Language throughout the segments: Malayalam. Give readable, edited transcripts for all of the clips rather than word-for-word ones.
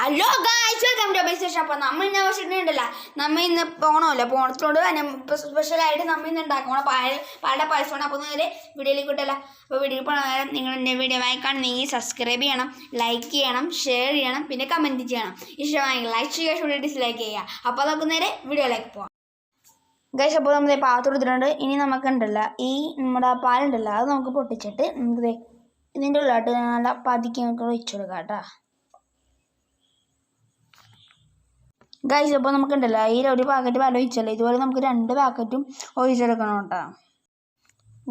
Hello guys, welcome to my station. അപ്പോൾ നമ്മൾ ഇന്ന് വെച്ചിട്ടുണ്ടല്ലോ, നമ്മൾ ഇന്ന് പോകണമല്ലോ, പോണത്തോട് ഇപ്പോൾ സ്പെഷ്യലായിട്ട് നമ്മൾ ഇന്ന് ഉണ്ടാക്കണം പാലട പായസമാണ്. അപ്പോൾ നേരെ വീഡിയോയിലേക്ക് കിട്ടല്ല. അപ്പോൾ വീഡിയോ പോകണ നേരം നിങ്ങൾ എൻ്റെ വീഡിയോ വായിക്കുകയാണെങ്കിൽ സബ്സ്ക്രൈബ് ചെയ്യണം, ലൈക്ക് ചെയ്യണം, ഷെയർ ചെയ്യണം, പിന്നെ കമൻറ്റ് ചെയ്യണം. ഇഷ്ടമായെങ്കിൽ ലൈക്ക് ചെയ്യുക, ഷൂട്ട് ഡിസ്ലൈക്ക് ചെയ്യുക. അപ്പോൾ നമുക്ക് നേരെ വീഡിയോയിലേക്ക് പോകാം. ഗൈസ്, അപ്പോൾ നമ്മൾ പാത്രം എടുത്തിട്ടുണ്ട്. ഇനി നമുക്കുണ്ടല്ലോ ഈ നമ്മുടെ പാലുണ്ടല്ലോ, അത് നമുക്ക് പൊട്ടിച്ചിട്ട് നമുക്ക് ഇതിൻ്റെ ഉള്ളിലായിട്ട് നല്ല പതിക്ക് നമുക്ക് ഒഴിച്ചു കൊടുക്കാം കേട്ടോ. ഗൈസ്, അപ്പോൾ നമുക്കുണ്ടല്ലോ ഈ ഒരു പാക്കറ്റ് പാൽ ഒഴിച്ചല്ലോ, ഇതുപോലെ നമുക്ക് 2 പാക്കറ്റും ഒഴിച്ചെടുക്കണം കേട്ടോ.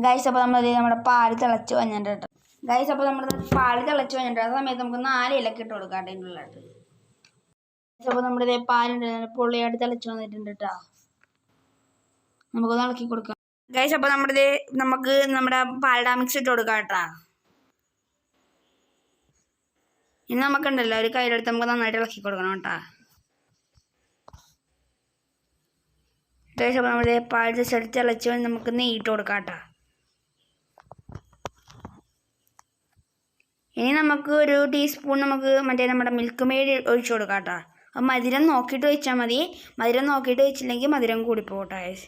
ഗൈസ്, അപ്പോൾ നമ്മുടെ പാല് തിളച്ച് വന്നിട്ടുണ്ട് കേട്ടോ. ഗൈസ്, അപ്പോൾ നമ്മുടെ പാല് തിളച്ച് വന്നിട്ടുണ്ട്. ആ സമയത്ത് നമുക്ക് 4 ഇലക്ക് ഇട്ട് കൊടുക്കാം അതിൻ്റെ ഉള്ളിലായിട്ട്. ഗൈസ്, അപ്പോൾ നമ്മുടെ പാലുണ്ട് പൊള്ളിയായിട്ട് തിളച്ച് വന്നിട്ടുണ്ട് കേട്ടോ. നമുക്കൊന്ന് ഇളക്കി കൊടുക്കാം. ഗൈസ്, അപ്പോൾ നമുക്ക് നമ്മുടെ പാലട മിക്സ് ഇട്ട് കൊടുക്കാം കേട്ടോ. ഇനി നമുക്കുണ്ടല്ലോ ഒരു കയ്യിലെടുത്ത് നമുക്ക് നന്നായിട്ട് ഇളക്കി കൊടുക്കണം കേട്ടോ. അപ്പോൾ നമ്മുടെ പാൽ ചെറുത്ത് തിളച്ച് നമുക്ക് നെയ്യിട്ട് കൊടുക്കാം കേട്ടോ. ഇനി നമുക്ക് ഒരു ടീസ്പൂൺ നമുക്ക് നമ്മുടെ മിൽക്ക് മെയ്ഡ് ഒഴിച്ചു കൊടുക്കാം കേട്ടോ. അപ്പോൾ മധുരം നോക്കിയിട്ട് ഒഴിച്ചാൽ മതി. മധുരം നോക്കിയിട്ട് ഒഴിച്ചില്ലെങ്കിൽ മധുരം കൂടിപ്പോകട്ടെ ഗൈസ്.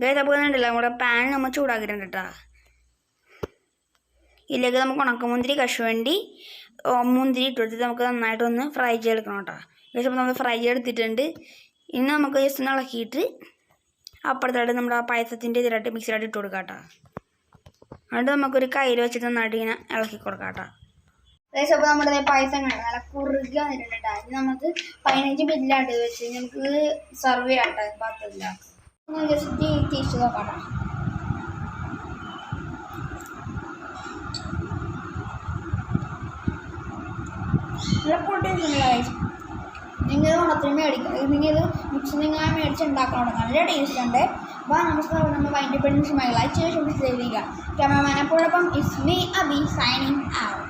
ഗൈസ്, അപ്പോൾ ഉണ്ടല്ലോ നമ്മുടെ പാൻ നമ്മൾ ചൂടാക്കിയിട്ടുണ്ട് കേട്ടോ. ഇതിലേക്ക് നമുക്ക് ഉണക്കമുന്തിരി, കശുവണ്ടി, മുന്തിരി ഇട്ട് കൊടുത്തിട്ട് നമുക്ക് നന്നായിട്ടൊന്ന് ഫ്രൈ ചെയ്തെടുക്കണം കേട്ടോ. ഗൈസ്, അപ്പോൾ നമ്മൾ ഫ്രൈ ചെയ്തെടുത്തിട്ടുണ്ട്. ഇനി നമുക്ക് ജസ്റ്റ് ഒന്ന് ഇളക്കിയിട്ട് അപ്പുറത്തായിട്ട് നമ്മുടെ പായസത്തിൻ്റെ ഇതിലായിട്ട് മിക്സിയിലായിട്ട് ഇട്ട് കൊടുക്കാം കേട്ടോ. എന്നിട്ട് നമുക്കൊരു കയ്യിൽ വെച്ചിട്ട് നന്നായിട്ട് ഇങ്ങനെ ഇളക്കി കൊടുക്കാം കേട്ടോ. ഗൈസ്, അപ്പോൾ നമ്മുടെ പായസം നല്ല കുറുകി വന്നിട്ടുണ്ട് കേട്ടോ. ഇനി നമുക്ക് 15 മിനിറ്റിലായിട്ട് വെച്ച് നമുക്ക് സെർവ് ചെയ്യാം കേട്ടോ. പാത്രത്തില്ല ജസ്റ്റ് ടേസ്റ്റ് നോക്കാം കേട്ടോ. നല്ല പൊട്ടിയിട്ടുണ്ട് ഗൈസ്. നിങ്ങൾ ഓണത്തിന് മേടിക്കുക, നിങ്ങൾ മിക്സ് നിങ്ങൾ മേടിച്ചുണ്ടാക്കണം. നല്ല ടേസ്റ്റ് ഉണ്ട്. അപ്പോൾ നമസ്കാരം, നമ്മൾ വൈൻഡ് പെടുന്ന സമയം ലൈക്ക് ചെയ്യുക, ക്യാമറമാൻ എപ്പോഴൊപ്പം it's me Abi signing out.